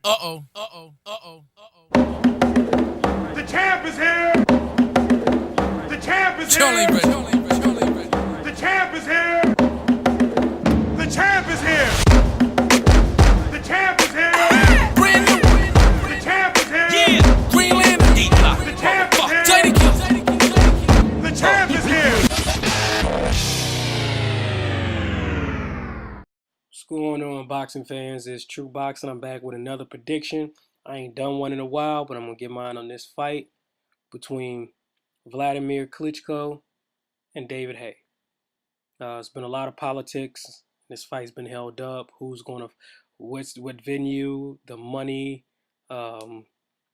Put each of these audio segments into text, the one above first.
Uh-oh. Uh-oh. Uh-oh. Uh-oh. The champ is here! The champ is Y'all ain't here! ready. Y'all ain't ready. Y'all ain't ready. The champ is here! The champ is here! The champ is here! Brand new. The champ is here! Yeah. Green Lantern. D-Block. The champ is here! Jada Kill. The champ is here! What's going on, boxing fans? It's True Boxing. I'm back with another prediction. I ain't done one in a while, but I'm going to get mine on this fight between Vladimir Klitschko and David Haye. It's been a lot of politics. This fight's been held up. Who's going to, what venue, the money,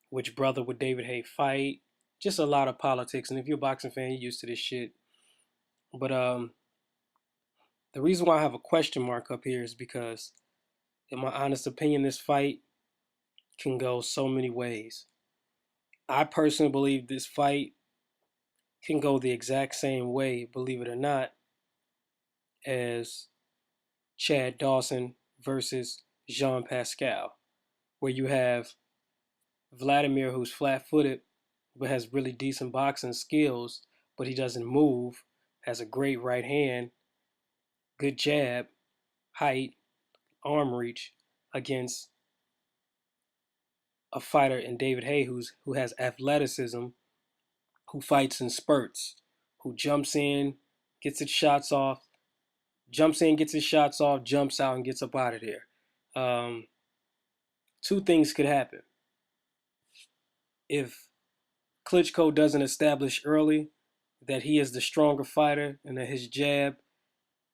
which brother would David Haye fight? Just a lot of politics. And if you're a boxing fan, you're used to this shit. But the reason why I have a question mark up here is because, in my honest opinion, this fight can go so many ways. I personally believe this fight can go the exact same way, believe it or not, as Chad Dawson versus Jean Pascal, where you have Vladimir, who's flat-footed but has really decent boxing skills, but he doesn't move, has a great right hand, good jab, height, arm reach, against a fighter in David Haye who has athleticism, who fights in spurts, who jumps in, gets his shots off, jumps in, gets his shots off, jumps out, and gets up out of there. Two things could happen. If Klitschko doesn't establish early that he is the stronger fighter and that his jab,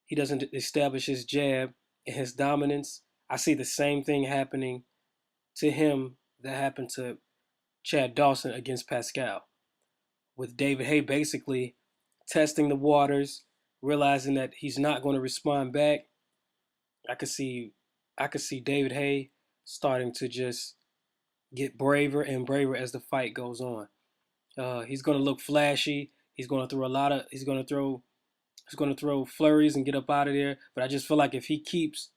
he doesn't establish his jab and his dominance, I see the same thing happening to him that happened to Chad Dawson against Pascal, with David Haye basically testing the waters, realizing that he's not going to respond back. I could see David Haye starting to just get braver and braver as the fight goes on. He's going to look flashy. He's going to throw flurries and get up out of there. But I just feel like if he keeps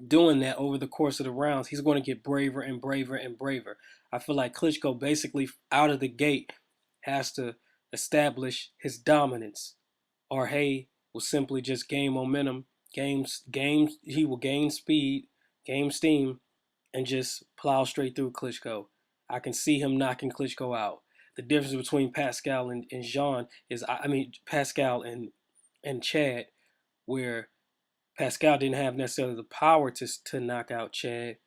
doing that over the course of the rounds, he's going to get braver and braver and braver. I feel like Klitschko basically out of the gate has to establish his dominance, or Haye will simply just gain momentum, he will gain speed, gain steam, and just plow straight through Klitschko. I can see him knocking Klitschko out. The difference between Pascal and Jean is, Pascal and Chad, where Pascal didn't have necessarily the power to knock out Chad,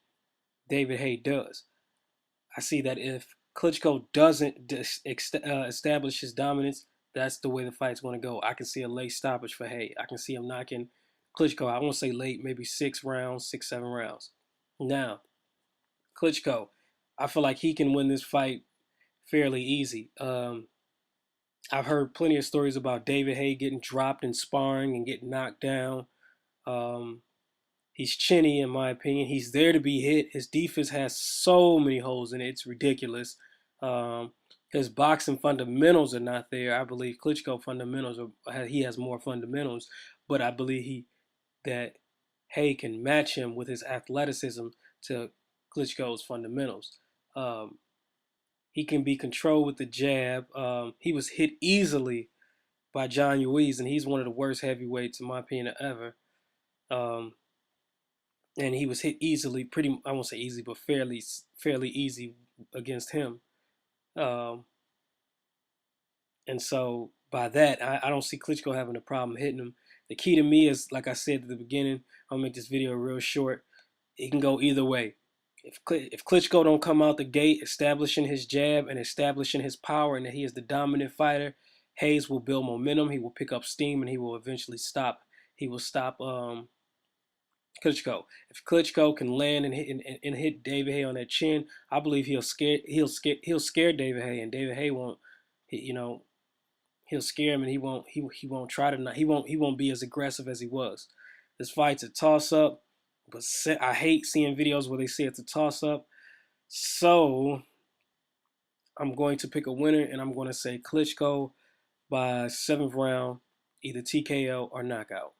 David Haye does. I see that if Klitschko doesn't establish his dominance, that's the way the fight's going to go. I can see a late stoppage for Haye. I can see him knocking Klitschko, I won't say late, maybe 6 rounds, 6, 7 rounds. Now, Klitschko, I feel like he can win this fight fairly easy. I've heard plenty of stories about David Haye getting dropped in sparring and getting knocked down. He's chinny, in my opinion. He's there to be hit. His defense has so many holes in it. It's ridiculous. His boxing fundamentals are not there. I believe Klitschko he has more fundamentals, but I believe that Haye can match him with his athleticism to Klitschko's fundamentals. He can be controlled with the jab. He was hit easily by John Ruiz, and he's one of the worst heavyweights, in my opinion, ever. And he was hit easily, I won't say easy, but fairly easy against him. And so by that, I don't see Klitschko having a problem hitting him. The key to me is, like I said at the beginning, I'll make this video real short. It can go either way. If Klitschko don't come out the gate establishing his jab and establishing his power and that he is the dominant fighter, Hayes will build momentum. He will pick up steam and he will eventually stop. He will stop Klitschko. If Klitschko can land and hit David Haye on that chin, I believe he'll scare David Haye, and David Haye won't. He'll scare him, and he won't try to not. He won't be as aggressive as he was. This fight's a toss up. But I hate seeing videos where they say it's a toss-up. So I'm going to pick a winner, and I'm going to say Klitschko by 7th round, either TKO or knockout.